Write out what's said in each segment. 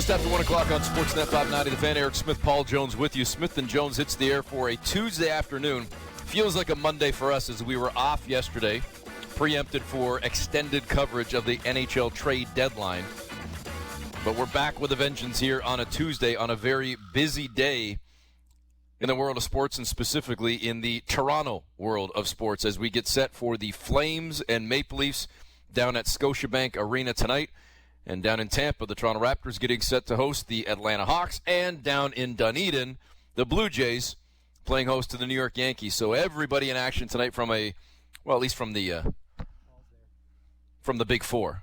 Just after 1 o'clock on Sportsnet 590, the fan Eric Smith, Paul Jones with you. Smith and Jones hits the air for a Tuesday afternoon. Feels like a Monday for us as we were off yesterday, preempted for extended coverage of the NHL trade deadline. But we're back with a vengeance here on a Tuesday on a very busy day in the world of sports, and specifically in the Toronto world of sports, as we get set for the Flames and Maple Leafs down at Scotiabank Arena tonight. And down in Tampa, the Toronto Raptors getting set to host the Atlanta Hawks. And down in Dunedin, the Blue Jays playing host to the New York Yankees. So everybody in action tonight from at least from the Big Four.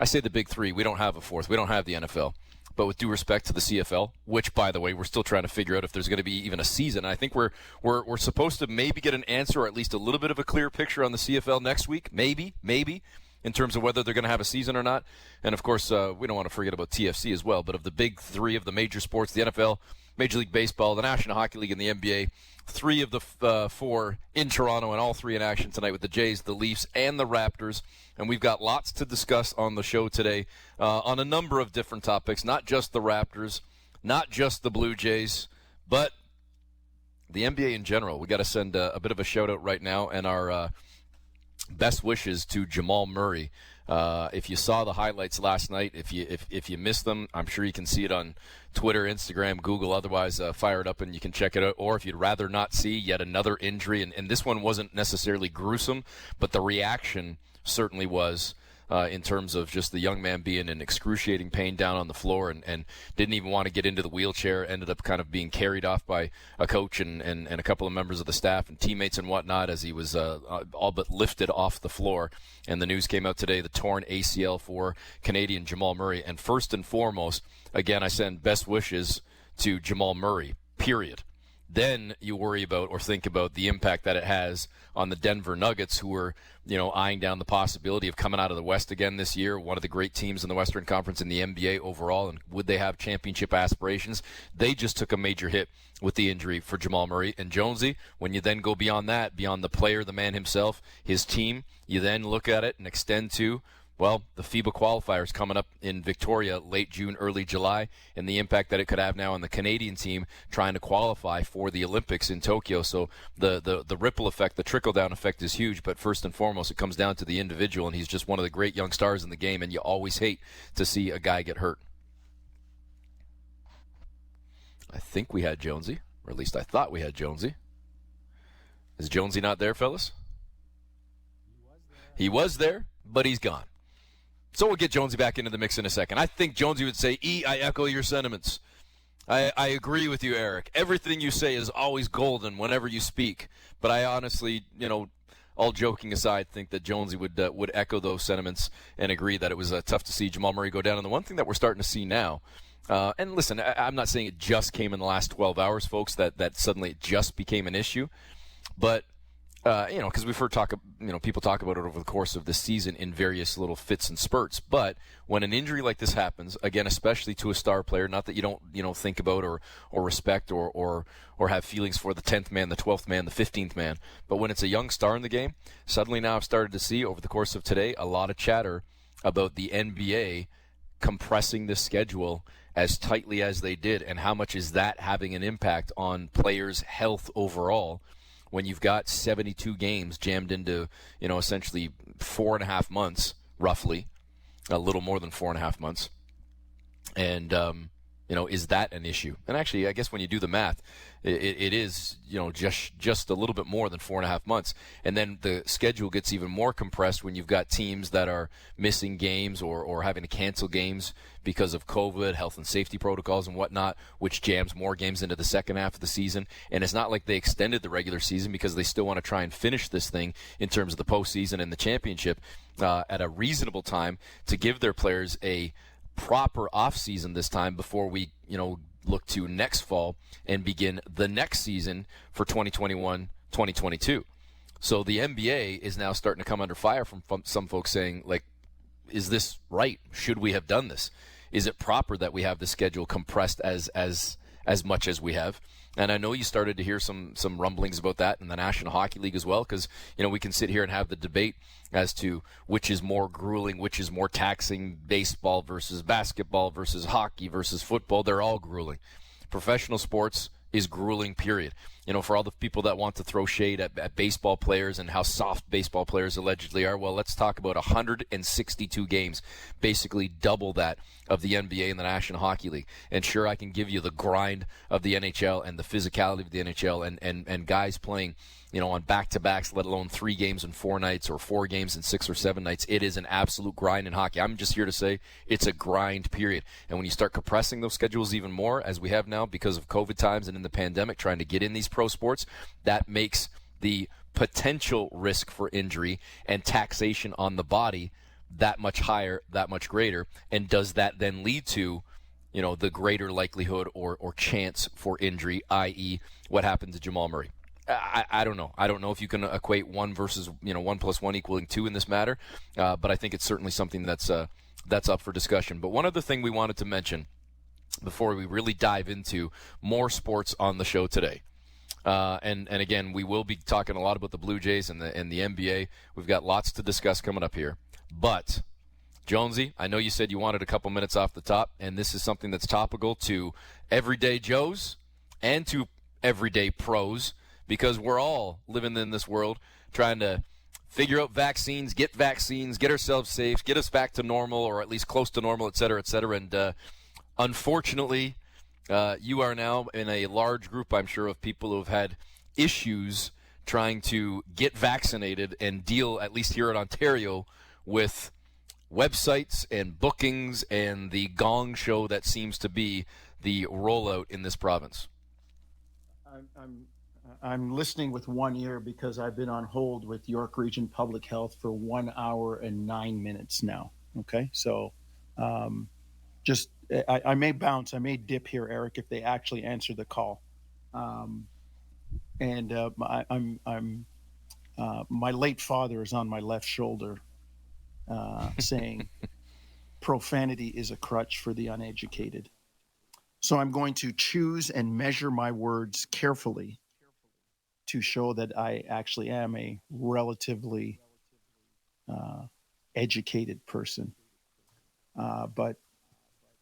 I say the Big Three. We don't have a fourth. We don't have the NFL. But with due respect to the CFL, which, by the way, we're still trying to figure out if there's going to be even a season. I think we're supposed to maybe get an answer, or at least a little bit of a clear picture on the CFL next week. Maybe. In terms of whether they're going to have a season or not. And, of course, we don't want to forget about TFC as well. But of the big three of the major sports, the NFL, Major League Baseball, the National Hockey League, and the NBA, three of the four in Toronto, and all three in action tonight with the Jays, the Leafs, and the Raptors. And we've got lots to discuss on the show today on a number of different topics, not just the Raptors, not just the Blue Jays, but the NBA in general. We got to send a bit of a shout-out right now, and our best wishes to Jamal Murray. If you saw the highlights last night, if you missed them, I'm sure you can see it on Twitter, Instagram, Google. Otherwise, fire it up and you can check it out. Or if you'd rather not see yet another injury, and this one wasn't necessarily gruesome, but the reaction certainly was. In terms of just the young man being in excruciating pain down on the floor and didn't even want to get into the wheelchair, ended up kind of being carried off by a coach and a couple of members of the staff and teammates and whatnot as he was all but lifted off the floor. And the news came out today, the torn ACL for Canadian Jamal Murray. And first and foremost, again, I send best wishes to Jamal Murray, period. Then you worry about or think about the impact that it has on the Denver Nuggets, who are, eyeing down the possibility of coming out of the West again this year, one of the great teams in the Western Conference in the NBA overall, and would they have championship aspirations? They just took a major hit with the injury for Jamal Murray. And Jonesy, when you then go beyond that, beyond the player, the man himself, his team, you then look at it and extend to, well, the FIBA qualifiers coming up in Victoria late June, early July, and the impact that it could have now on the Canadian team trying to qualify for the Olympics in Tokyo. So the ripple effect, the trickle-down effect is huge, but first and foremost, it comes down to the individual, and he's just one of the great young stars in the game, and you always hate to see a guy get hurt. I think we had Jonesy, or at least I thought we had Jonesy. Is Jonesy not there, fellas? He was there, but he's gone. So we'll get Jonesy back into the mix in a second. I think Jonesy would say, I echo your sentiments. I agree with you, Eric. Everything you say is always golden whenever you speak. But I honestly, all joking aside, think that Jonesy would echo those sentiments and agree that it was tough to see Jamal Murray go down. And the one thing that we're starting to see now, and listen, I'm not saying it just came in the last 12 hours, folks, that suddenly it just became an issue. But because we've heard people talk about it over the course of the season in various little fits and spurts. But when an injury like this happens, again, especially to a star player, not that you don't think about or respect or have feelings for the 10th man, the 12th man, the 15th man, but when it's a young star in the game, suddenly now I've started to see over the course of today a lot of chatter about the NBA compressing the schedule as tightly as they did, and how much is that having an impact on players' health overall. When you've got 72 games jammed into, essentially 4.5 months, roughly, a little more than 4.5 months. And, is that an issue? And actually, I guess when you do the math, it is, just a little bit more than 4.5 months. And then the schedule gets even more compressed when you've got teams that are missing games or having to cancel games because of COVID, health and safety protocols and whatnot, which jams more games into the second half of the season. And it's not like they extended the regular season because they still want to try and finish this thing in terms of the postseason and the championship at a reasonable time to give their players a proper offseason this time before we, look to next fall and begin the next season for 2021-2022. So the NBA is now starting to come under fire from some folks saying, is this right? Should we have done this? Is it proper that we have the schedule compressed as as much as we have. And I know you started to hear some rumblings about that in the National Hockey League as well, because, we can sit here and have the debate as to which is more grueling, which is more taxing, baseball versus basketball versus hockey versus football. They're all grueling. Professional sports is grueling, period. For all the people that want to throw shade at baseball players and how soft baseball players allegedly are, well, let's talk about 162 games, basically double that of the NBA and the National Hockey League. And sure, I can give you the grind of the NHL and the physicality of the NHL and guys playing, on back-to-backs, let alone 3 games in 4 nights or 4 games in 6 or 7 nights. It is an absolute grind in hockey. I'm just here to say it's a grind, period. And when you start compressing those schedules even more, as we have now because of COVID times and in the pandemic, trying to get in these pro sports, that makes the potential risk for injury and taxation on the body that much higher, that much greater. And does that then lead to, the greater likelihood or chance for injury, i.e. what happened to Jamal Murray? I don't know. I don't know if you can equate 1 versus 1 plus 1 equaling 2 in this matter, but I think it's certainly something that's up for discussion. But one other thing we wanted to mention before we really dive into more sports on the show today, and again, we will be talking a lot about the Blue Jays and the NBA. We've got lots to discuss coming up here, but Jonesy, I know you said you wanted a couple minutes off the top, and this is something that's topical to everyday Joes and to everyday pros, because we're all living in this world trying to figure out vaccines, get ourselves safe, get us back to normal or at least close to normal, et cetera, et cetera. And unfortunately, you are now in a large group, I'm sure, of people who have had issues trying to get vaccinated and deal, at least here in Ontario, with websites and bookings and the gong show that seems to be the rollout in this province. I'm listening with one ear because I've been on hold with York Region Public Health for 1 hour and 9 minutes now. Okay, so I may bounce, I may dip here, Eric, if they actually answer the call. My late father is on my left shoulder, saying profanity is a crutch for the uneducated. So I'm going to choose and measure my words carefully to show that I actually am a relatively educated person. But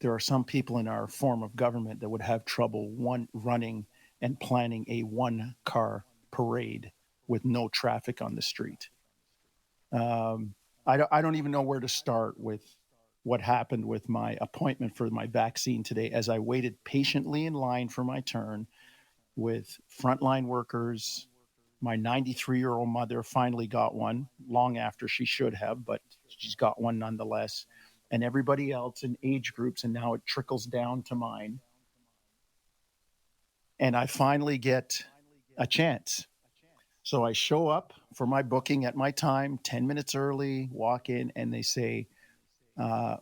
there are some people in our form of government that would have trouble running and planning a 1-car parade with no traffic on the street. I don't even know where to start with what happened with my appointment for my vaccine today, as I waited patiently in line for my turn with frontline workers. My 93-year-old mother finally got one long after she should have, but she's got one nonetheless. And everybody else in age groups, and now it trickles down to mine. And I finally get a chance. So I show up for my booking at my time, 10 minutes early, walk in, and they say,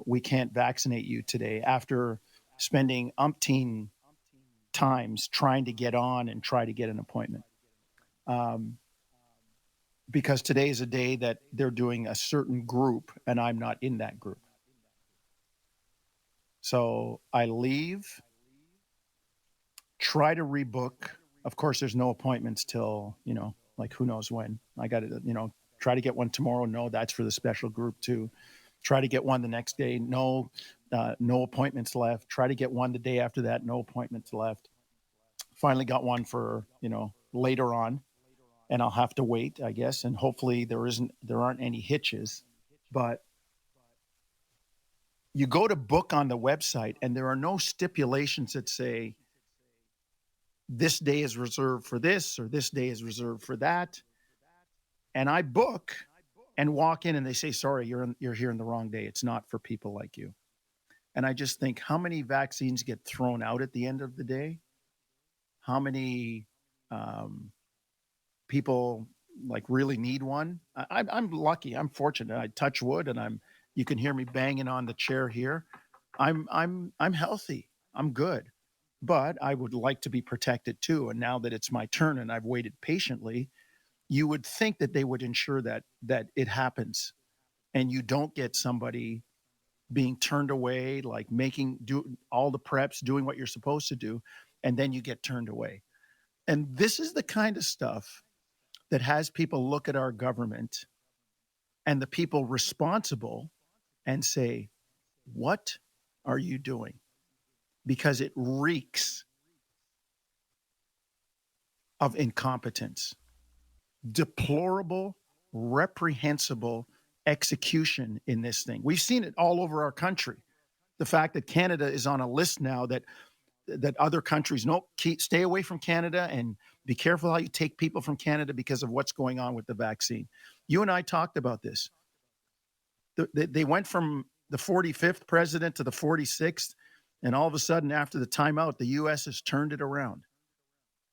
we can't vaccinate you today, after spending umpteen times trying to get on and try to get an appointment. Because today is a day that they're doing a certain group, and I'm not in that group. So I leave, try to rebook. Of course, there's no appointments till, like who knows when. I got to, try to get one tomorrow. No, that's for the special group too. Try to get one the next day. No appointments left. Try to get one the day after that. No appointments left. Finally got one for, later on, and I'll have to wait, I guess. And hopefully there aren't any hitches, but you go to book on the website and there are no stipulations that say this day is reserved for this or this day is reserved for that. And I book and walk in and they say, sorry, you're here on the wrong day. It's not for people like you. And I just think, how many vaccines get thrown out at the end of the day? How many people really need one? I'm lucky. I'm fortunate. I touch wood, and you can hear me banging on the chair here. I'm healthy. I'm good, but I would like to be protected too. And now that it's my turn and I've waited patiently, you would think that they would ensure that it happens, and you don't get somebody being turned away, do all the preps, doing what you're supposed to do, and then you get turned away. And this is the kind of stuff that has people look at our government and the people responsible and say, what are you doing? Because it reeks of incompetence, deplorable, reprehensible execution in this thing. We've seen it all over our country. The fact that Canada is on a list now that other countries, stay away from Canada and be careful how you take people from Canada because of what's going on with the vaccine. You and I talked about this. They went from the 45th president to the 46th, and all of a sudden after the timeout, the U.S. has turned it around.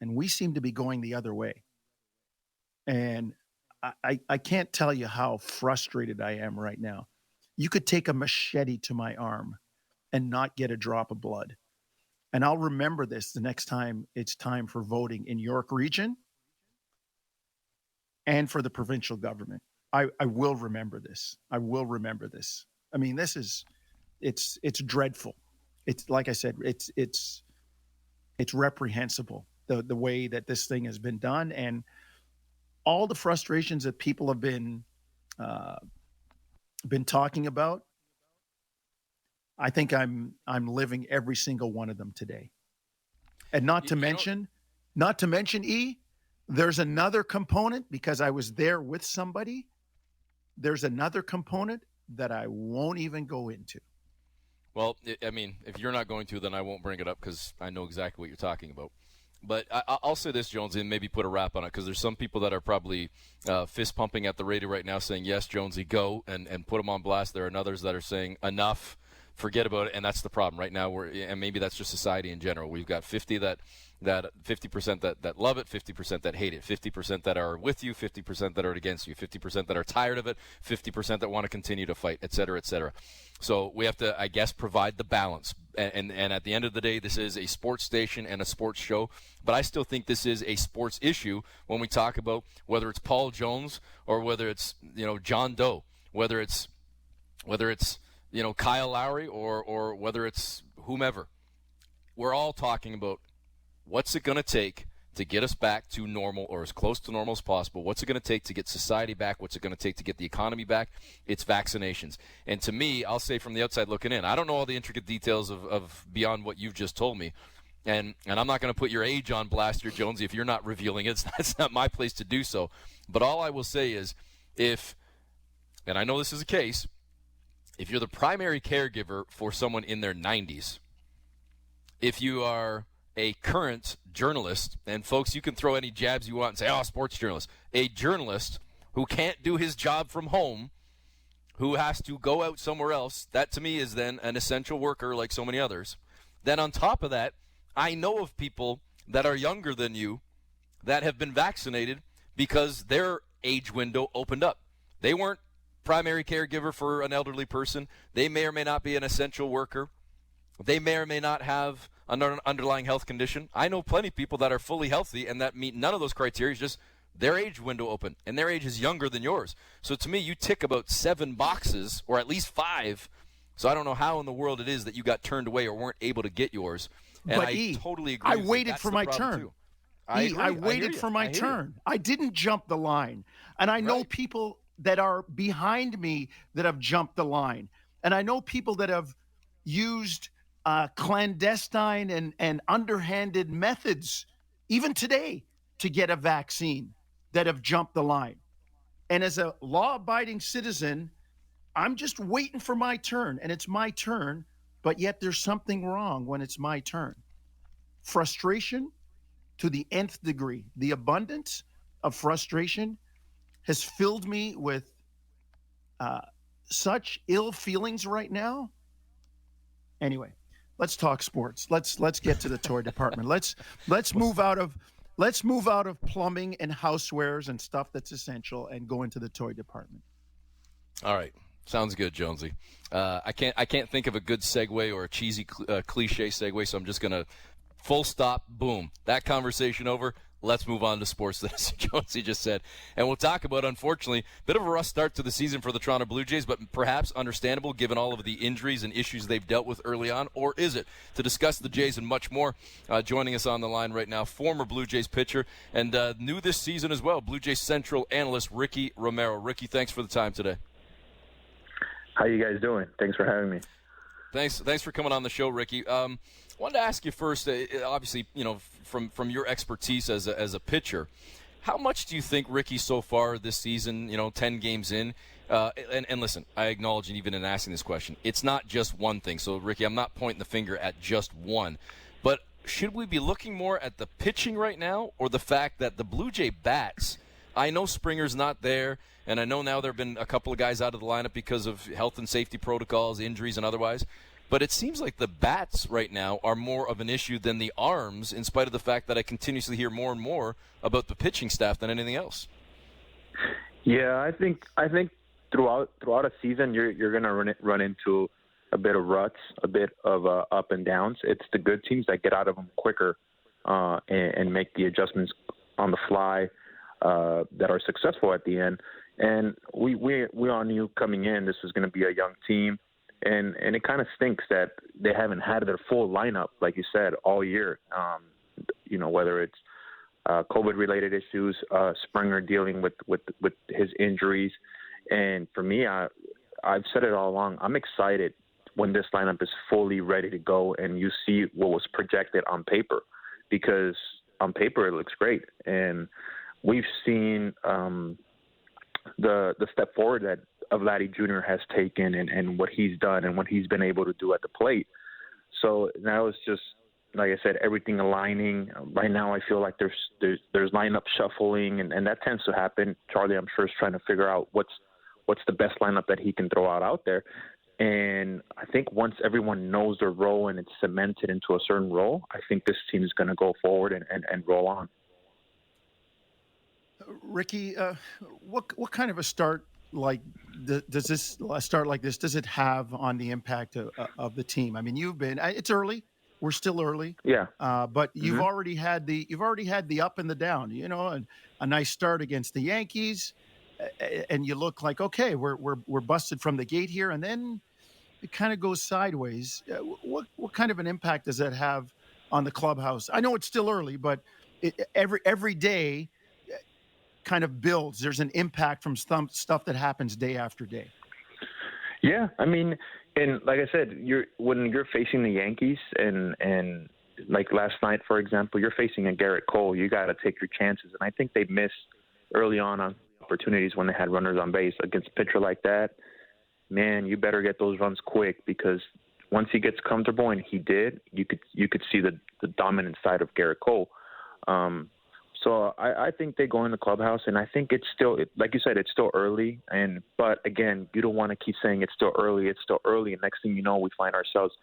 And we seem to be going the other way. And I can't tell you how frustrated I am right now. You could take a machete to my arm and not get a drop of blood. And I'll remember this the next time it's time for voting in York Region and for the provincial government. I will remember this. I will remember this. I mean, it's dreadful. It's like I said, it's reprehensible, the way that this thing has been done, and all the frustrations that people have been talking about. I think I'm living every single one of them today. And not to mention, there's another component, because I was there with somebody. There's another component that I won't even go into. Well, I mean, if you're not going to, then I won't bring it up because I know exactly what you're talking about. But I'll say this, Jonesy, and maybe put a wrap on it, because there's some people that are probably fist pumping at the radio right now saying, yes, Jonesy, go, and put them on blast. There are others that are saying, enough, forget about it, and that's the problem right now. And maybe that's just society in general. We've got 50% that love it, 50% that hate it, 50% that are with you, 50% that are against you, 50% that are tired of it, 50% that want to continue to fight, et cetera, et cetera. So we have to, I guess, provide the balance. And at the end of the day, this is a sports station and a sports show, but I still think this is a sports issue when we talk about whether it's Paul Jones or whether it's, John Doe, whether it's Kyle Lowry or whether it's whomever. We're all talking about what's it going to take to get us back to normal, or as close to normal as possible. What's it going to take to get society back? What's it going to take to get the economy back? It's vaccinations. And to me, I'll say from the outside looking in, I don't know all the intricate details of beyond what you've just told me. And I'm not going to put your age on blast here, Jonesy, if you're not revealing it. That's not my place to do so. But all I will say is and I know this is a case, if you're the primary caregiver for someone in their 90s, if you are a current journalist, and folks, you can throw any jabs you want and say, sports journalist, a journalist who can't do his job from home, who has to go out somewhere else, that to me is then an essential worker like so many others. Then on top of that, I know of people that are younger than you that have been vaccinated because their age window opened up. They weren't primary caregiver for an elderly person. They may or may not be an essential worker. They may or may not have an underlying health condition. I know plenty of people that are fully healthy and that meet none of those criteria, just their age window open, and their age is younger than yours. So to me, you tick about 7 boxes, or at least 5. So I don't know how in the world it is that you got turned away or weren't able to get yours. And I totally agree. I waited for my turn. I waited for my turn. I didn't jump the line. And I know people that are behind me that have jumped the line. And I know people that have used clandestine and underhanded methods, even today, to get a vaccine, that have jumped the line. And as a law-abiding citizen, I'm just waiting for my turn, and it's my turn, but yet there's something wrong when it's my turn. Frustration to the nth degree. The abundance of frustration has filled me with such ill feelings right now. Anyway, let's talk sports. Let's get to the toy department. Let's move out of plumbing and housewares and stuff that's essential and go into the toy department. All right. Sounds good, Jonesy. I can't think of a good segue or a cheesy cliche segue, so I'm just going to full stop, boom. That conversation over. let's move on to sports, as Jonesy just said. And we'll talk about, unfortunately, a bit of a rough start to the season for the Toronto Blue Jays, but perhaps understandable given all of the injuries and issues they've dealt with early on. Or is it? To discuss the Jays and much more, joining us on the line right now, former Blue Jays pitcher and new this season as well, Blue Jays Central analyst Ricky Romero. Ricky, thanks for the time today. How you guys doing? Thanks for having me. Thanks for coming on the show, Ricky. Wanted to ask you first, obviously, from your expertise as a pitcher, how much do you think, Ricky, so far this season, 10 games in, and listen, I acknowledge, and even in asking this question, it's not just one thing. So, Ricky, I'm not pointing the finger at just one, but should we be looking more at the pitching right now, or the fact that the Blue Jay bats? I know Springer's not there, and I know now there have been a couple of guys out of the lineup because of health and safety protocols, injuries, and otherwise. But it seems like the bats right now are more of an issue than the arms, in spite of the fact that I continuously hear more and more about the pitching staff than anything else. Yeah, I think throughout a season you're going to run into a bit of ruts, a bit of up and downs. It's the good teams that get out of them quicker and make the adjustments on the fly that are successful at the end. And we all knew coming in this was going to be a young team. And it kind of stinks that they haven't had their full lineup, like you said, all year. Whether it's COVID-related issues, Springer dealing with his injuries. And for me, I've said it all along, I'm excited when this lineup is fully ready to go and you see what was projected on paper. Because on paper it looks great. And we've seen the step forward that Vladdy Jr. has taken and what he's done and what he's been able to do at the plate. So now it's just, like I said, everything aligning. Right now I feel like there's lineup shuffling, and that tends to happen. Charlie, I'm sure, is trying to figure out what's the best lineup that he can throw out there. And I think once everyone knows their role and it's cemented into a certain role, I think this team is going to go forward and roll on. Ricky, what kind of a start does this start like this? Does it have on the impact of the team? I mean, it's early. We're still early. Yeah. But you've already had the up and the down. A nice start against the Yankees, and you look like, okay, we're busted from the gate here, and then it kind of goes sideways. What kind of an impact does that have on the clubhouse? I know it's still early, but every day kind of builds. There's an impact from stuff that happens day after day. Yeah, I mean, and like I said, when you're facing the Yankees and like last night, for example, you're facing a Garrett Cole. You got to take your chances, and I think they missed early on opportunities when they had runners on base against a pitcher like that. Man, you better get those runs quick, because once he gets comfortable, and he did, you could see the dominant side of Garrett Cole. So I think they go in the clubhouse, and I think it's still, like you said, it's still early. But again, you don't want to keep saying it's still early. It's still early, and next thing you know, we find ourselves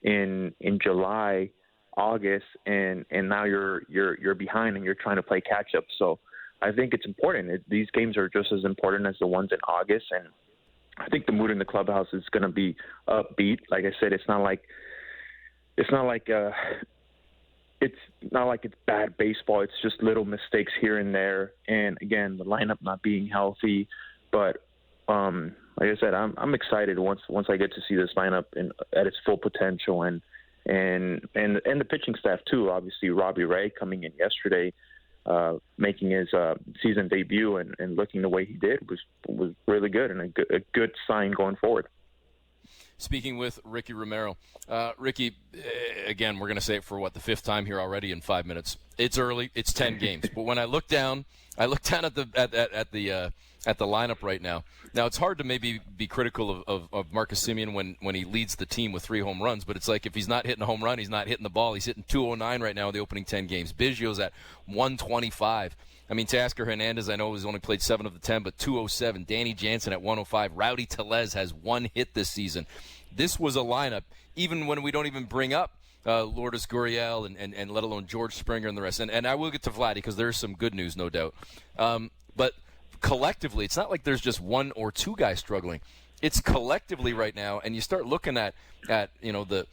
in July, August, and now you're behind and you're trying to play catch up. So I think it's important. These games are just as important as the ones in August, and I think the mood in the clubhouse is going to be upbeat. Like I said, it's not like it's bad baseball. It's just little mistakes here and there. And again, the lineup not being healthy. But like I said, I'm excited once I get to see this lineup at its full potential, and the pitching staff too. Obviously, Robbie Ray coming in yesterday, making his season debut and looking the way he did was really good, and a good sign going forward. Speaking with Ricky Romero. Ricky, again, we're going to say it for the fifth time here already in 5 minutes. It's early. It's 10 games. But when I look down at the lineup right now. Now, it's hard to maybe be critical of Marcus Semien when he leads the team with 3 home runs, but it's like if he's not hitting a home run, he's not hitting the ball. He's hitting 209 right now in the opening 10 games. Biggio's at 125. I mean, Teoscar Hernandez, I know, has only played 7 of the 10, but 207. Danny Jansen at 105. Rowdy Tellez has 1 hit this season. This was a lineup, even when we don't even bring up Lourdes Gurriel and let alone George Springer and the rest. And I will get to Vladdy because there's some good news, no doubt. But collectively, it's not like there's just 1 or 2 guys struggling. it's collectively right now, and you start looking at the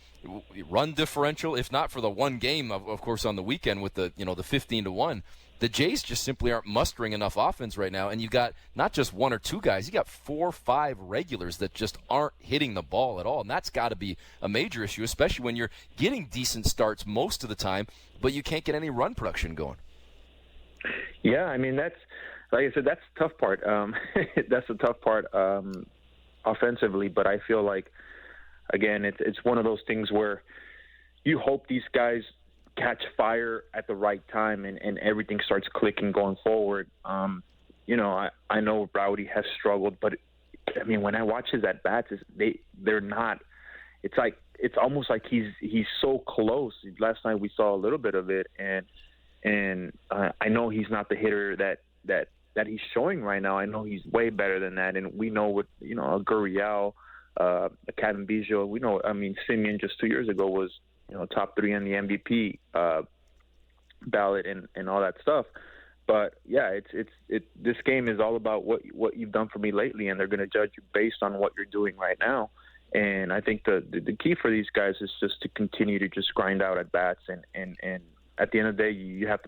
run differential, if not for the one game, of course, on the weekend with the 15-1. The Jays just simply aren't mustering enough offense right now, and you got not just one or two guys, you got 4 or 5 regulars that just aren't hitting the ball at all, and that's got to be a major issue, especially when you're getting decent starts most of the time, but you can't get any run production going. Yeah, I mean, that's, like I said, that's the tough part. That's the tough part offensively, but I feel like, again, it's one of those things where you hope these guys catch fire at the right time and everything starts clicking going forward. I know Rowdy has struggled, but I mean, when I watch his at bats, they're not. It's almost like he's so close. Last night we saw a little bit of it, and I know he's not the hitter that he's showing right now. I know he's way better than that, and we know with a Gurriel, a Kevin Biggio, we know. I mean, Simeon just 2 years ago was top 3 on the MVP ballot and all that stuff. But yeah, this game is all about what you've done for me lately, and they're going to judge you based on what you're doing right now. And I think the key for these guys is just to continue to just grind out at bats, and at the end of the day, you have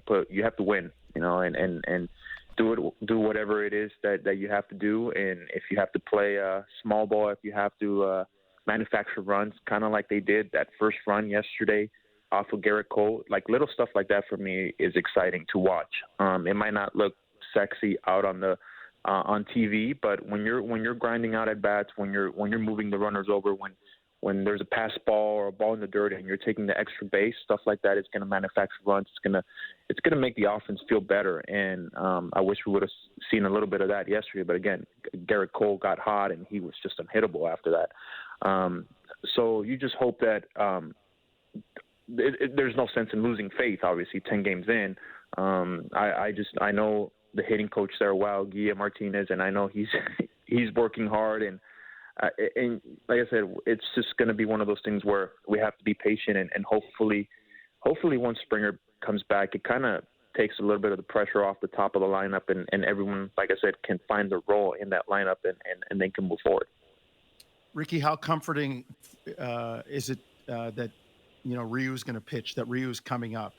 to win, and do whatever it is that you have to do. And if you have to play small ball, if you have to manufacture runs, kind of like they did that first run yesterday off of Garrett Cole, like little stuff like that for me is exciting to watch. It might not look sexy out on TV, but when you're grinding out at bats, when you're moving the runners over, when there's a pass ball or a ball in the dirt and you're taking the extra base, stuff like that is going to manufacture runs. It's gonna make the offense feel better. And I wish we would have seen a little bit of that yesterday. But again, Garrett Cole got hot and he was just unhittable after that. So you just hope that there's no sense in losing faith. Obviously, 10 games in, I know the hitting coach there, Guillermo Martinez, and I know he's working hard. And like I said, it's just going to be one of those things where we have to be patient and hopefully once Springer comes back, it kind of takes a little bit of the pressure off the top of the lineup, and everyone, like I said, can find their role in that lineup and they can move forward. Ricky, how comforting is it that Ryu's going to pitch, that Ryu's coming up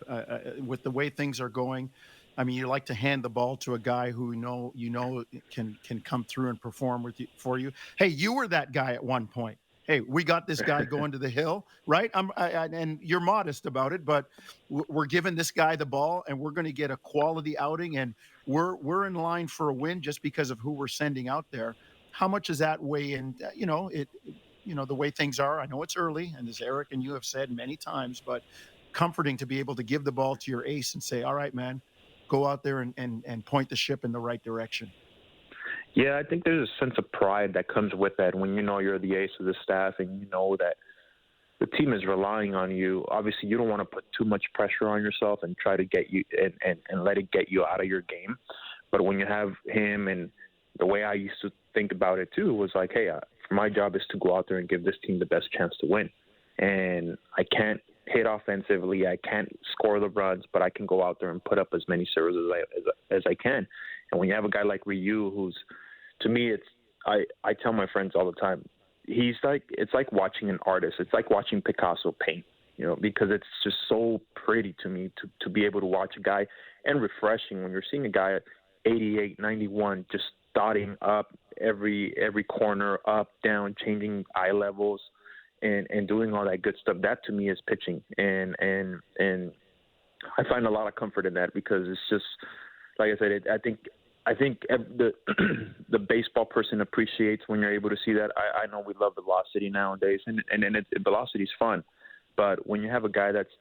with the way things are going? I mean, you like to hand the ball to a guy who can come through and perform for you. Hey, you were that guy at one point. Hey, we got this guy going to the hill, right? And you're modest about it, but we're giving this guy the ball, and we're going to get a quality outing, and we're in line for a win just because of who we're sending out there. How much does that weigh in? The way things are. I know it's early, and as Eric and you have said many times, but comforting to be able to give the ball to your ace and say, "All right, man, go out there and point the ship in the right direction." Yeah, I think there's a sense of pride that comes with that when you're the ace of the staff and you know that the team is relying on you. Obviously, you don't want to put too much pressure on yourself and try to get you and let it get you out of your game. But when you have him, and the way I used to think about it too was like, hey, my job is to go out there and give this team the best chance to win. And I can't hit offensively, I can't score the runs, but I can go out there and put up as many serves as I can. And when you have a guy like Ryu, who's, to me, I tell my friends all the time, it's like watching an artist. It's like watching Picasso paint, because it's just so pretty to me to be able to watch a guy, and refreshing when you're seeing a guy at 88, 91, just dotting up every corner, up, down, changing eye levels, and doing all that good stuff. That to me is pitching, and I find a lot of comfort in that, because it's just, like I said, I think the baseball person appreciates when you're able to see that. I know we love velocity nowadays, and velocity is fun, but when you have a guy that's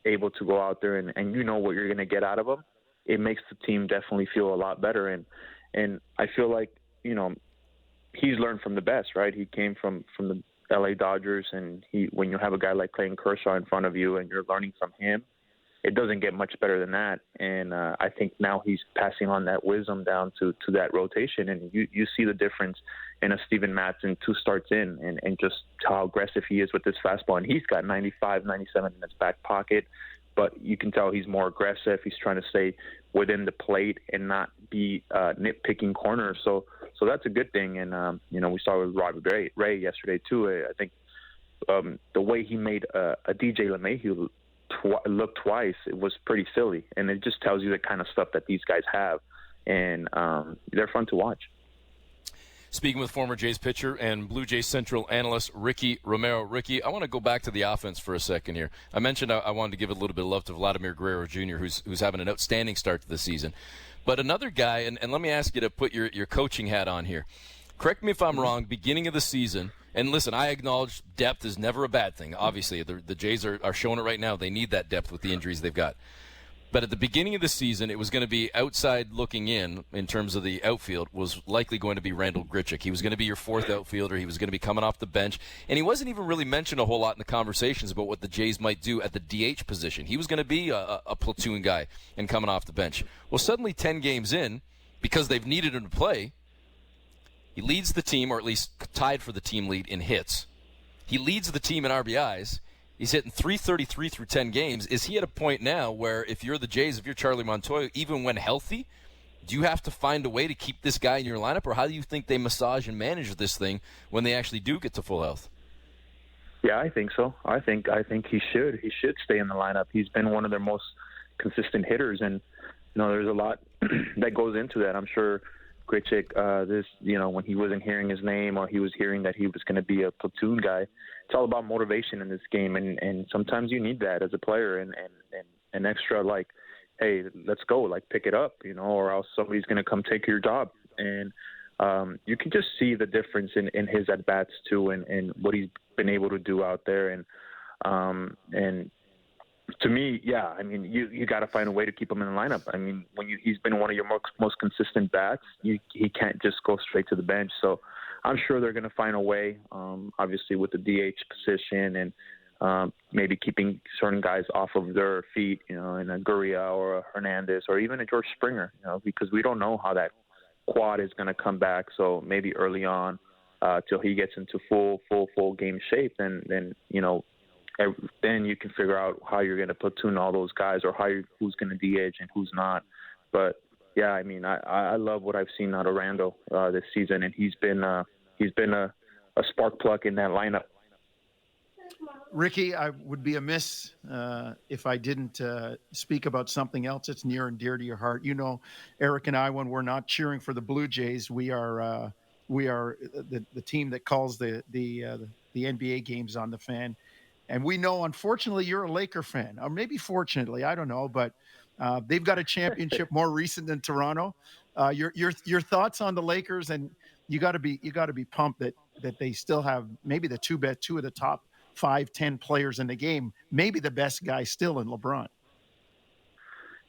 able to go out there and you know what you're going to get out of him, it makes the team definitely feel a lot better. And I feel like, he's learned from the best, right? He came from the LA Dodgers, and when you have a guy like Clayton Kershaw in front of you and you're learning from him, it doesn't get much better than that. And I think now he's passing on that wisdom down to that rotation, and you see the difference in a Steven Matson 2 starts in, and just how aggressive he is with this fastball. And he's got 95, 97 in his back pocket. but you can tell he's more aggressive. He's trying to stay within the plate and not be nitpicking corners. So that's a good thing. And, we saw with Robert Ray yesterday, too. I think the way he made a DJ LeMahieu look twice, it was pretty silly. And it just tells you the kind of stuff that these guys have. And they're fun to watch. Speaking with former Jays pitcher and Blue Jays Central analyst Ricky Romero. Ricky, I want to go back to the offense for a second here. I mentioned I wanted to give a little bit of love to Vladimir Guerrero Jr., who's having an outstanding start to the season. But another guy, and let me ask you to put your coaching hat on here. Correct me if I'm wrong, beginning of the season, and listen, I acknowledge depth is never a bad thing. Obviously, the Jays are showing it right now. They need that depth with the injuries they've got. But at the beginning of the season, it was going to be outside looking in terms of the outfield, was likely going to be Randal Grichuk. He was going to be your fourth outfielder. He was going to be coming off the bench. And he wasn't even really mentioned a whole lot in the conversations about what the Jays might do at the DH position. He was going to be a platoon guy and coming off the bench. Well, suddenly 10 games in, because they've needed him to play, he leads the team, or at least tied for the team lead in hits. He leads the team in RBIs. He's hitting .333 through 10 games. Is he at a point now where if you're the Jays, if you're Charlie Montoyo, even when healthy, do you have to find a way to keep this guy in your lineup, or how do you think they massage and manage this thing when they actually do get to full health? Yeah, I think so. I think he should. He should stay in the lineup. He's been one of their most consistent hitters, and there's a lot that goes into that. I'm sure Grichuk, when he wasn't hearing his name or he was hearing that he was going to be a platoon guy, it's all about motivation in this game, and sometimes you need that as a player, and an extra, like, hey, let's go, like, pick it up, or else somebody's going to come take your job. And you can just see the difference in his at-bats, too, and what he's been able to do out there. And to me, yeah, I mean, you got to find a way to keep him in the lineup. I mean, he's been one of your most consistent bats, he can't just go straight to the bench. So I'm sure they're going to find a way, obviously with the DH position and maybe keeping certain guys off of their feet, in a Gurria or a Hernandez or even a George Springer, because we don't know how that quad is going to come back. So maybe early on, till he gets into full game shape, then you can figure out how you're going to platoon all those guys, or who's going to DH and who's not. But yeah, I mean, I love what I've seen out of Randall this season, and he's been a spark plug in that lineup. Ricky, I would be amiss if I didn't speak about something else that's near and dear to your heart. Eric and I, when we're not cheering for the Blue Jays, we are the team that calls the NBA games on the Fan. And we know, unfortunately, you're a Laker fan, or maybe fortunately, I don't know, but they've got a championship more recent than Toronto. Your thoughts on the Lakers, and you got to be pumped that they still have maybe two of the top 5-10 players in the game, maybe the best guy still in LeBron.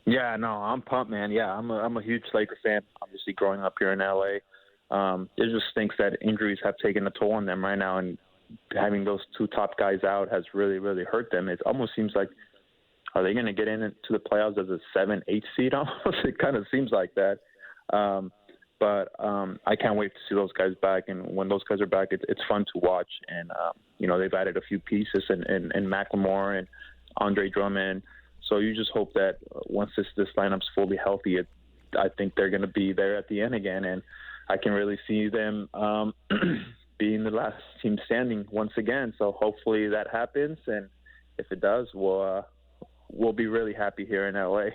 Yeah, no, I'm pumped, man. Yeah, I'm a huge Laker fan. Obviously, growing up here in LA, it just stinks that injuries have taken a toll on them right now, and having those two top guys out has really, really hurt them. It almost seems like, are they going to get into the playoffs as a 7-8 seed almost? It kind of seems like that. But I can't wait to see those guys back. And when those guys are back, it's fun to watch. And, they've added a few pieces in McLemore and Andre Drummond. So you just hope that once this lineup's fully healthy, I think they're going to be there at the end again. And I can really see them being the last team standing once again. So hopefully that happens, and if it does, we'll be really happy here in LA.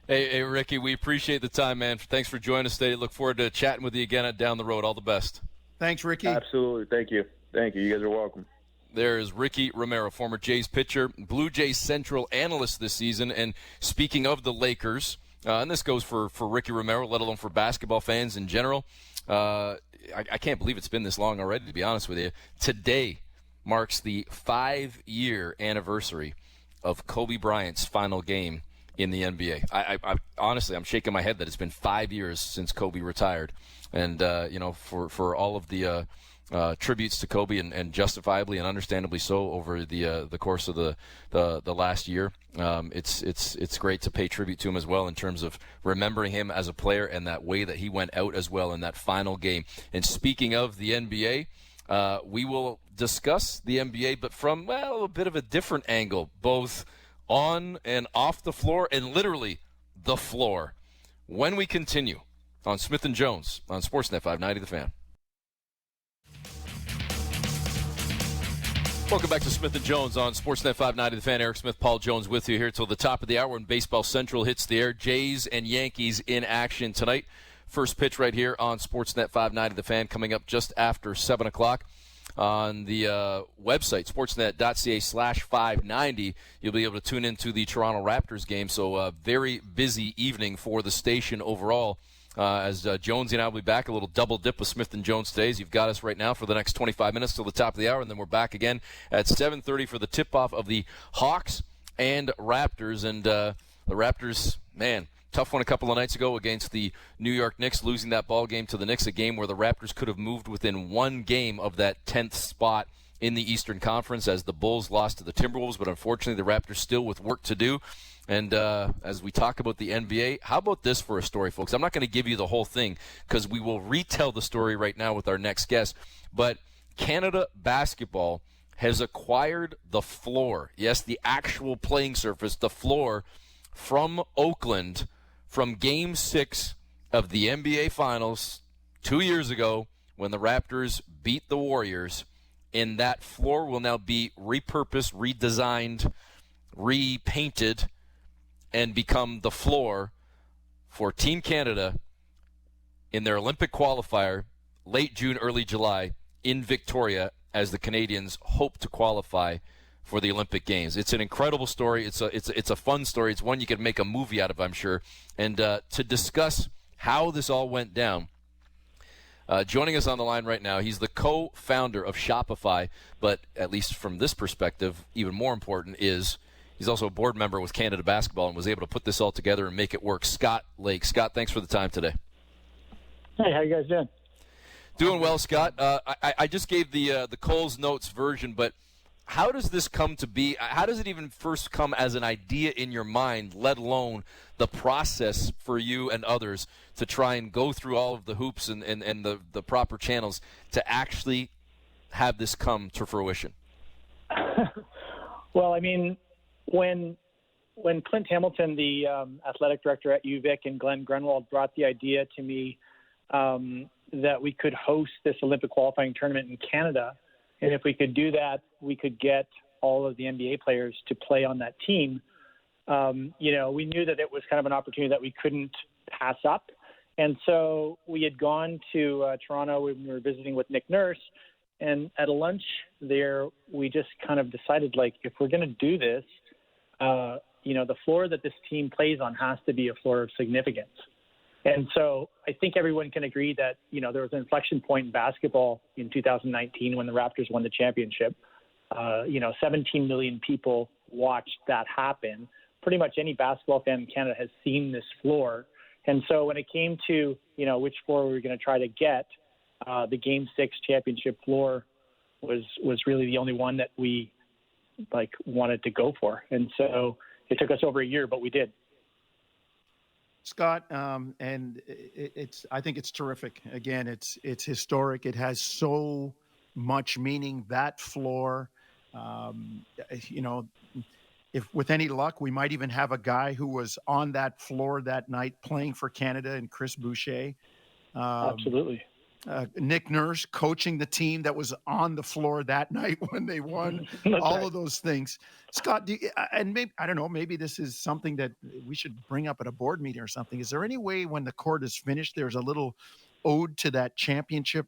Hey, Ricky, we appreciate the time, man. Thanks for joining us today. Look forward to chatting with you again down the road. All the best. Thanks, Ricky. Absolutely. Thank you. You guys are welcome. There is Ricky Romero, former Jays pitcher, Blue Jays Central analyst this season. And speaking of the Lakers, and this goes for Ricky Romero, let alone for basketball fans in general, I can't believe it's been this long already, to be honest with you. Today marks the 5-year anniversary of Kobe Bryant's final game in the NBA. I honestly, I'm shaking my head that it's been 5 years since Kobe retired. And, for all of the tributes to Kobe, and justifiably and understandably so over the course of the last year, it's great to pay tribute to him as well in terms of remembering him as a player and that way that he went out as well in that final game. And speaking of the NBA, we will discuss the NBA, but from a bit of a different angle, both on and off the floor, and literally the floor, when we continue on Smith & Jones on Sportsnet 590 The Fan. Welcome back to Smith & Jones on Sportsnet 590 The Fan. Eric Smith, Paul Jones with you here till the top of the hour when Baseball Central hits the air. Jays and Yankees in action tonight. First pitch right here on Sportsnet 590 The Fan coming up just after 7 o'clock. On the website, sportsnet.ca/590, you'll be able to tune into the Toronto Raptors game. So a very busy evening for the station overall. As Jonesy and I will be back, a little double dip with Smith & Jones today. You've got us right now for the next 25 minutes till the top of the hour, and then we're back again at 7:30 for the tip-off of the Hawks and Raptors. And the Raptors, man, tough one a couple of nights ago against the New York Knicks, losing that ball game to the Knicks, a game where the Raptors could have moved within one game of that 10th spot in the Eastern Conference as the Bulls lost to the Timberwolves. But unfortunately, the Raptors still with work to do. And as we talk about the NBA, how about this for a story, folks? I'm not going to give you the whole thing because we will retell the story right now with our next guest. But Canada basketball has acquired the floor. Yes, the actual playing surface, the floor from Oakland from Game 6 of the NBA Finals 2 years ago when the Raptors beat the Warriors. And that floor will now be repurposed, redesigned, repainted, and become the floor for Team Canada in their Olympic qualifier late June, early July in Victoria as the Canadians hope to qualify for the Olympic Games. It's an incredible story. It's a fun story. It's one you could make a movie out of, I'm sure. And to discuss how this all went down, joining us on the line right now, he's the co-founder of Shopify, but at least from this perspective, even more important is he's also a board member with Canada Basketball and was able to put this all together and make it work. Scott Lake. Scott, thanks for the time today. Hey, how you guys doing? Doing well, Scott. I just gave the Coles Notes version, but how does this come to be? How does it even first come as an idea in your mind, let alone the process for you and others to try and go through all of the hoops and the proper channels to actually have this come to fruition? Well, I mean, when Clint Hamilton, the athletic director at UVic, and Glenn Grunwald brought the idea to me that we could host this Olympic qualifying tournament in Canada, and if we could do that, we could get all of the NBA players to play on that team. We knew that it was kind of an opportunity that we couldn't pass up. And so we had gone to Toronto when we were visiting with Nick Nurse, and at a lunch there, we just kind of decided, like, if we're going to do this, the floor that this team plays on has to be a floor of significance. And so I think everyone can agree that, there was an inflection point in basketball in 2019 when the Raptors won the championship. 17 million people watched that happen. Pretty much any basketball fan in Canada has seen this floor. And so when it came to, which floor we were going to try to get, the Game 6 championship floor was really the only one that we wanted to go for. And so it took us over a year, but we did. Scott, and I think it's terrific. Again, it's historic. It has so much meaning, that floor. If with any luck, we might even have a guy who was on that floor that night playing for Canada, and Chris Boucher. Absolutely. Nick Nurse coaching the team that was on the floor that night when they won. All right. Of those things. Scott, maybe, I don't know, maybe this is something that we should bring up at a board meeting or something. Is there any way when the court is finished, there's a little ode to that championship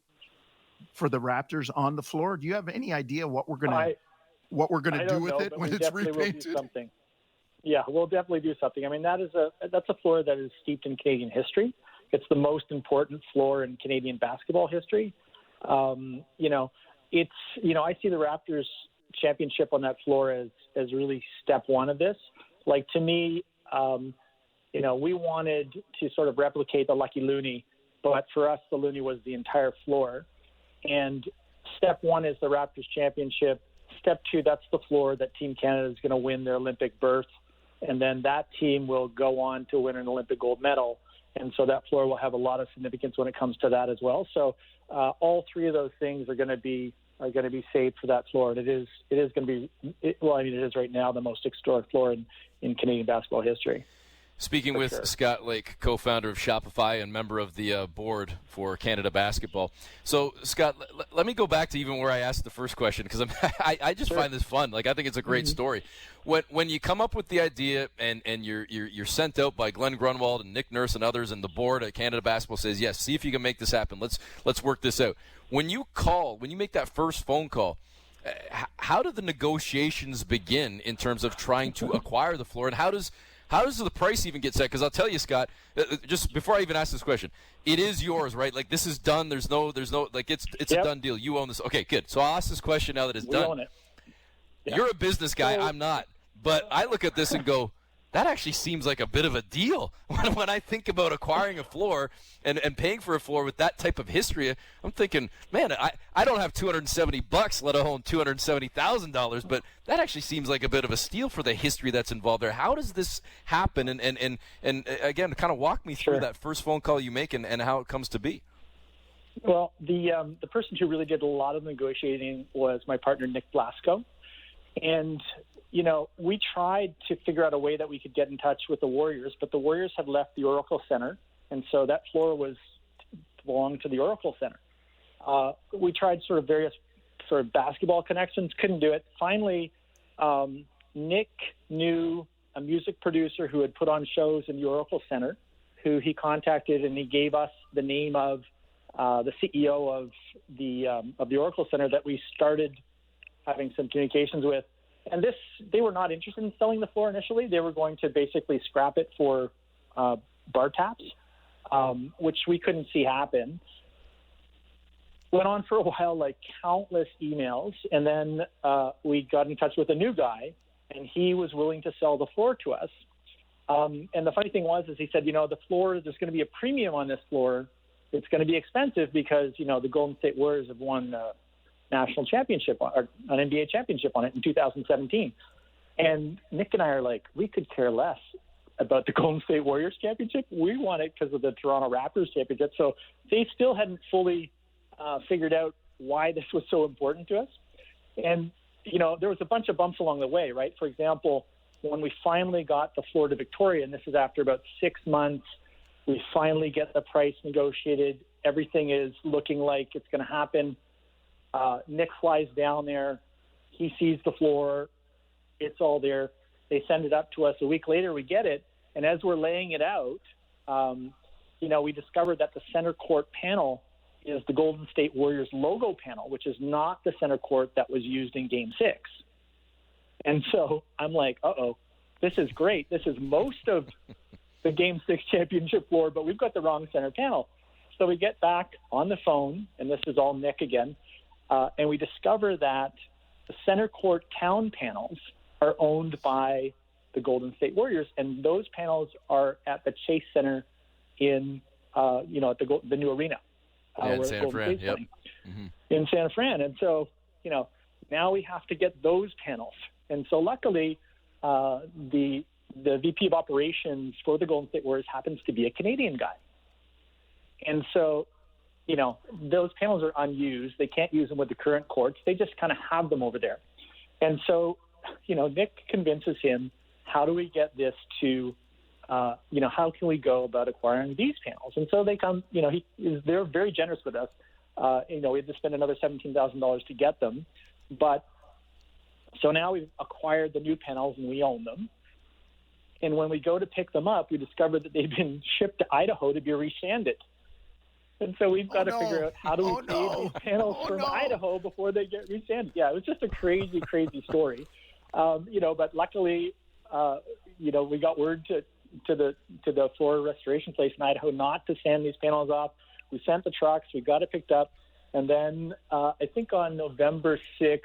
for the Raptors on the floor? Do you have any idea what we're going to do with it when it's repainted? Will do something. Yeah, we'll definitely do something. I mean, that's a floor that is steeped in Canadian history. It's the most important floor in Canadian basketball history. I see the Raptors championship on that floor as really step one of this. Like, to me, we wanted to sort of replicate the Lucky Loonie, but for us, the Loonie was the entire floor. And step one is the Raptors championship. Step two, that's the floor that Team Canada is going to win their Olympic berth. And then that team will go on to win an Olympic gold medal. And so that floor will have a lot of significance when it comes to that as well. So all three of those things are going to be are going to be saved for that floor. And it is going to be, it is right now the most historic floor in Canadian basketball history. Speaking with Scott Lake, co-founder of Shopify and member of the board for Canada Basketball. So, Scott, let me go back to even where I asked the first question, because I just find this fun. Like, I think it's a great story. When you come up with the idea and you're sent out by Glenn Grunwald and Nick Nurse and others, and the board at Canada Basketball says, yes, see if you can make this happen. Let's work this out. When you make that first phone call, how do the negotiations begin in terms of trying to acquire the floor, and how does the price even get set? Because I'll tell you, Scott, just before I even ask this question, it is yours, right? Like, this is done. There's no, like, it's a done deal. You own this. Okay, good. So I'll ask this question now that it's done. We own it. Yeah. You're a business guy. I'm not. But I look at this and go, that actually seems like a bit of a deal. When I think about acquiring a floor and paying for a floor with that type of history, I'm thinking, man, I don't have $270, let alone $270,000, but that actually seems like a bit of a steal for the history that's involved there. How does this happen? And again, kind of walk me through that first phone call you make and how it comes to be. Well, the person who really did a lot of negotiating was my partner, Nick Blasco. And we tried to figure out a way that we could get in touch with the Warriors, but the Warriors had left the Oracle Center, and so that floor belonged to the Oracle Center. We tried sort of various sort of basketball connections, couldn't do it. Finally, Nick knew a music producer who had put on shows in the Oracle Center, who he contacted, and he gave us the name of the CEO of the Oracle Center that we started having some communications with. And they were not interested in selling the floor initially. They were going to basically scrap it for bar taps, which we couldn't see happen. Went on for a while, like countless emails, and then we got in touch with a new guy, and he was willing to sell the floor to us. And the funny thing is he said, the floor, there's going to be a premium on this floor. It's going to be expensive because, the Golden State Warriors have won national championship or an NBA championship on it in 2017. And Nick and I are like, we could care less about the Golden State Warriors championship. We want it because of the Toronto Raptors championship. So they still hadn't fully figured out why this was so important to us. And, there was a bunch of bumps along the way, right? For example, when we finally got the floor to Victoria, and this is after about 6 months, we finally get the price negotiated. Everything is looking like it's going to happen. Nick flies down there. He sees the floor. It's all there. They send it up to us. A week later, we get it. And as we're laying it out, we discovered that the center court panel is the Golden State Warriors logo panel, which is not the center court that was used in Game 6. And so I'm like, this is great. This is most of the Game 6 championship floor, but we've got the wrong center panel. So we get back on the phone, and this is all Nick again, and we discover that the center court town panels are owned by the Golden State Warriors, and those panels are at the Chase Center in, at the new arena. In Santa Fran, yep. In Santa Fran. And so, now we have to get those panels. And so luckily, the VP of operations for the Golden State Warriors happens to be a Canadian guy. And so, those panels are unused. They can't use them with the current courts. They just kind of have them over there. And so, Nick convinces him, how do we get this to, how can we go about acquiring these panels? And so they come, they're very generous with us. We had to spend another $17,000 to get them. But so now we've acquired the new panels and we own them. And when we go to pick them up, we discover that they've been shipped to Idaho to be resanded. And so we've got to figure out how do we save these panels from Idaho before they get resanded. Yeah, it was just a crazy, crazy story. But luckily, we got word to the floor restoration place in Idaho not to sand these panels off. We sent the trucks. We got it picked up. And then I think on November 6th,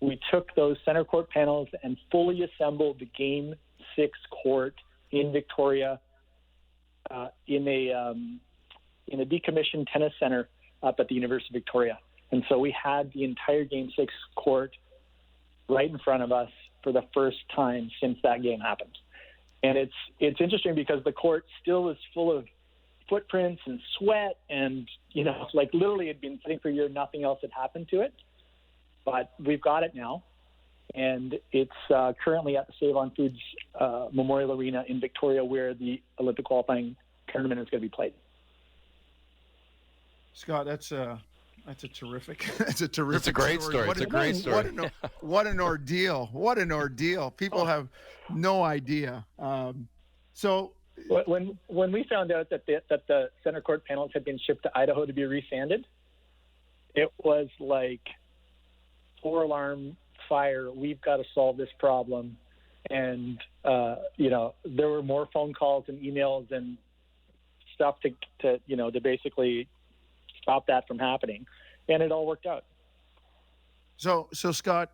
we took those center court panels and fully assembled the Game 6 court in Victoria in a decommissioned tennis center up at the University of Victoria. And so we had the entire Game 6 court right in front of us for the first time since that game happened. And it's interesting because the court still is full of footprints and sweat and, literally had been sitting for a year, nothing else had happened to it. but we've got it now, and it's currently at the Save on Foods Memorial Arena in Victoria, where the Olympic qualifying tournament is going to be played. Scott, that's a terrific. That's a terrific. It's a great story. It's a great story. What an ordeal! What an ordeal! People have no idea. So when we found out that the center court panels had been shipped to Idaho to be resanded, it was like 4-alarm fire. We've got to solve this problem, and there were more phone calls and emails and stuff to basically stop that from happening, and it all worked out. So Scott,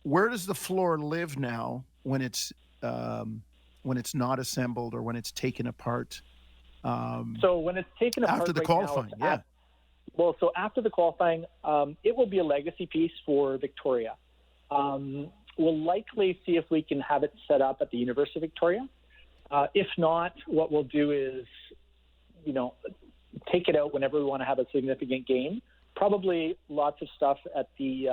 where does the floor live now when it's not assembled or when it's taken apart? So when it's taken apart after the qualifying, so after the qualifying, it will be a legacy piece for Victoria. We'll likely see if we can have it set up at the University of Victoria. If not, what we'll do is, take it out whenever we want to have a significant game. Probably lots of stuff at the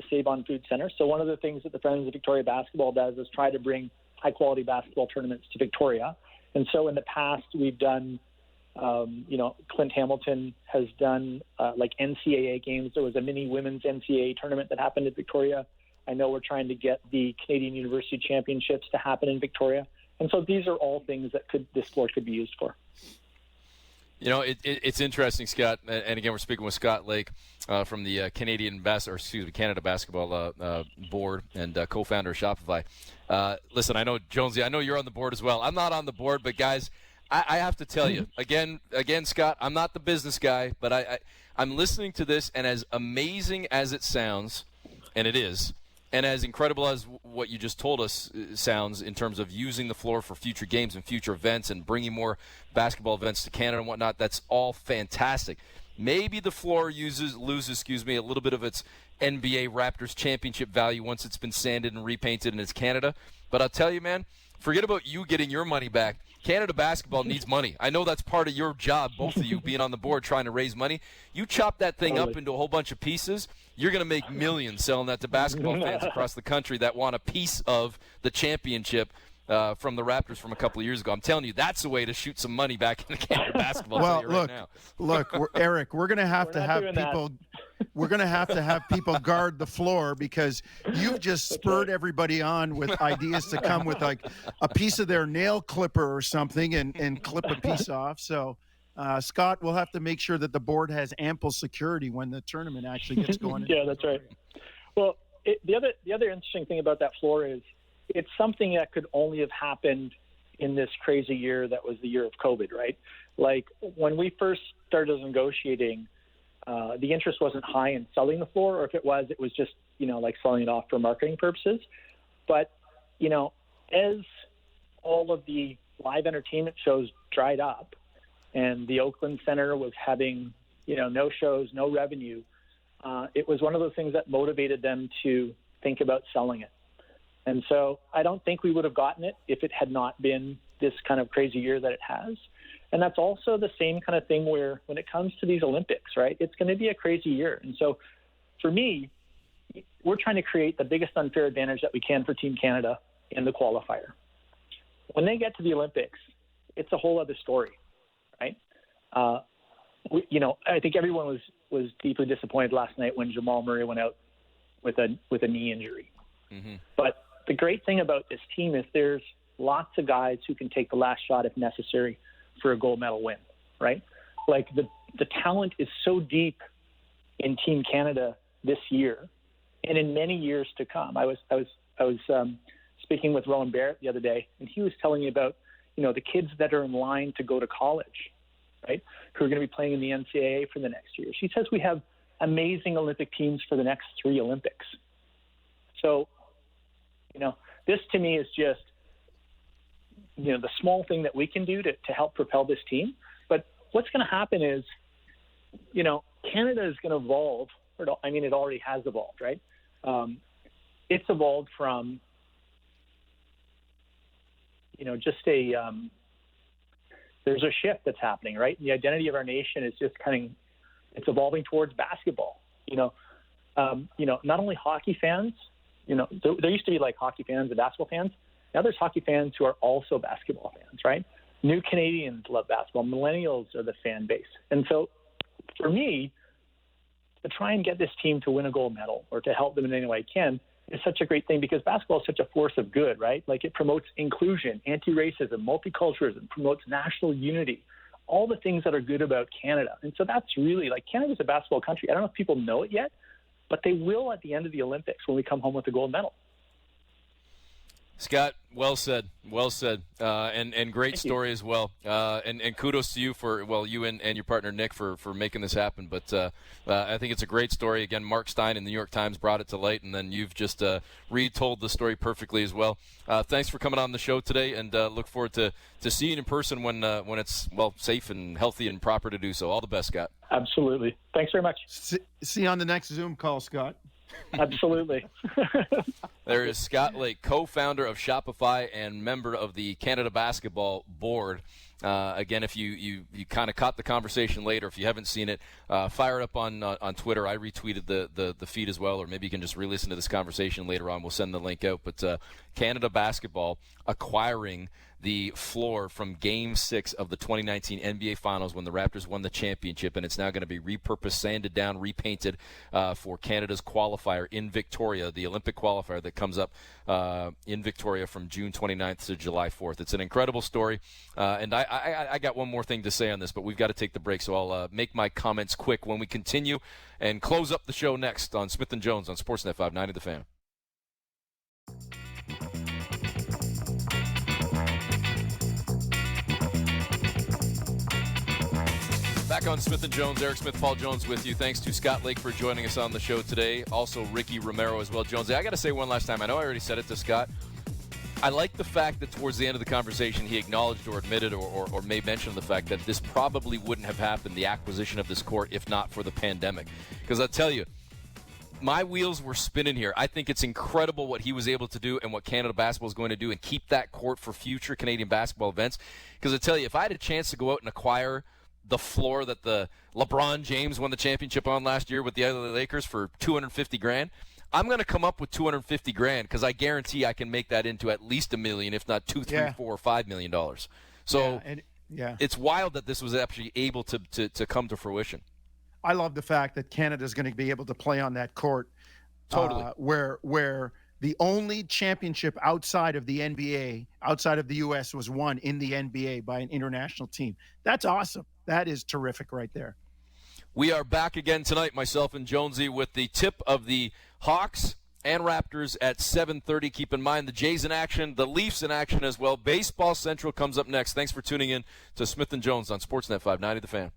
Save on Food Center. So one of the things that the Friends of Victoria Basketball does is try to bring high-quality basketball tournaments to Victoria. And so in the past, we've done, Clint Hamilton has done like NCAA games. There was a mini women's NCAA tournament that happened in Victoria. I know we're trying to get the Canadian University Championships to happen in Victoria. And so these are all things that this floor could be used for. It's interesting, Scott, and again, we're speaking with Scott Lake from the Canada Basketball Board and co-founder of Shopify. Listen, I know, Jonesy, I know you're on the board as well. I'm not on the board, but guys, I have to tell you, again, Scott, I'm not the business guy, but I'm listening to this, and as amazing as it sounds, and it is, and as incredible as what you just told us sounds in terms of using the floor for future games and future events and bringing more basketball events to Canada and whatnot, that's all fantastic. Maybe the floor loses a little bit of its NBA Raptors championship value once it's been sanded and repainted and it's Canada. But I'll tell you, man, forget about you getting your money back. Canada basketball needs money. I know that's part of your job, both of you being on the board trying to raise money. You chop that thing up into a whole bunch of pieces, you're going to make millions selling that to basketball fans across the country that want a piece of the championship from the Raptors from a couple of years ago. I'm telling you, that's a way to shoot some money back into Canada basketball. Well, look, Eric, we're going to have to have people. We're going to have people guard the floor because you've just spurred everybody on with ideas to come with like a piece of their nail clipper or something and clip a piece off. So, Scott, we'll have to make sure that the board has ample security when the tournament actually gets going. Yeah, that's right. Well, the other interesting thing about that floor is it's something that could only have happened in this crazy year that was the year of COVID, right? Like when we first started negotiating, the interest wasn't high in selling the floor, or if it was just, like selling it off for marketing purposes. But, as all of the live entertainment shows dried up and the Oakland Center was having, no shows, no revenue, it was one of those things that motivated them to think about selling it. And so I don't think we would have gotten it if it had not been this kind of crazy year that it has. And that's also the same kind of thing where when it comes to these Olympics, right, it's going to be a crazy year. And so for me, we're trying to create the biggest unfair advantage that we can for Team Canada in the qualifier. When they get to the Olympics, it's a whole other story, right? I think everyone was deeply disappointed last night when Jamal Murray went out with a knee injury. Mm-hmm. But the great thing about this team is there's lots of guys who can take the last shot if necessary for a gold medal win, right? Like the talent is so deep in Team Canada this year and in many years to come. I was speaking with Rowan Barrett the other day, and he was telling me about, the kids that are in line to go to college, right, who are going to be playing in the NCAA for the next years. He says we have amazing Olympic teams for the next 3 Olympics. So, this to me is just, the small thing that we can do to help propel this team. But what's going to happen is, Canada is going to evolve. It already has evolved, right? It's evolved from, just there's a shift that's happening, right? And the identity of our nation is just it's evolving towards basketball. not only hockey fans, there used to be like hockey fans and basketball fans. Now there's hockey fans who are also basketball fans, right? New Canadians love basketball. Millennials are the fan base. And so for me, to try and get this team to win a gold medal or to help them in any way I can is such a great thing, because basketball is such a force of good, right? Like, it promotes inclusion, anti-racism, multiculturalism, promotes national unity, all the things that are good about Canada. And so that's really, like, Canada's a basketball country. I don't know if people know it yet, but they will at the end of the Olympics when we come home with a gold medal. Scott, well said, and great story as well. And kudos to you for, you and your partner Nick for making this happen. But I think it's a great story. Again, Mark Stein in the New York Times brought it to light, and then you've just retold the story perfectly as well. Thanks for coming on the show today, and look forward to seeing you in person when it's safe and healthy and proper to do so. All the best, Scott. Absolutely. Thanks very much. See you on the next Zoom call, Scott. Absolutely. There is Scott Lake, co-founder of Shopify and member of the Canada Basketball Board. Again, if you kind of caught the conversation later, if you haven't seen it, fire it up on Twitter. I retweeted the feed as well, or maybe you can just re-listen to this conversation later on. We'll send the link out. But Canada Basketball acquiring the floor from Game 6 of the 2019 NBA Finals when the Raptors won the championship, and it's now going to be repurposed, sanded down, repainted for Canada's qualifier in Victoria, the Olympic qualifier that comes up in Victoria from June 29th to July 4th. It's an incredible story, and I got one more thing to say on this, but we've got to take the break, so I'll make my comments quick when we continue and close up the show next on Smith & Jones on Sportsnet 590 The Fan. Back on Smith & Jones, Eric Smith, Paul Jones with you. Thanks to Scott Lake for joining us on the show today. Also, Ricky Romero as well. Jonesy, I got to say one last time. I know I already said it to Scott. I like the fact that towards the end of the conversation he acknowledged or admitted or made mention of the fact that this probably wouldn't have happened, the acquisition of this court, if not for the pandemic. Because I'll tell you, my wheels were spinning here. I think it's incredible what he was able to do and what Canada Basketball is going to do and keep that court for future Canadian basketball events. Because I tell you, if I had a chance to go out and acquire the floor that the LeBron James won the championship on last year with the LA Lakers for $250,000, I'm going to come up with $250,000 because I guarantee I can make that into at least $1 million, if not $2, $3, $4, $5 million. So it's wild that this was actually able to come to fruition. I love the fact that Canada is going to be able to play on that court, totally, where the only championship outside of the NBA, outside of the U.S., was won in the NBA by an international team. That's awesome. That is terrific right there. We are back again tonight, myself and Jonesy, with the tip of the Hawks and Raptors at 7:30. Keep in mind the Jays in action, the Leafs in action as well. Baseball Central comes up next. Thanks for tuning in to Smith & Jones on Sportsnet 590 The Fan.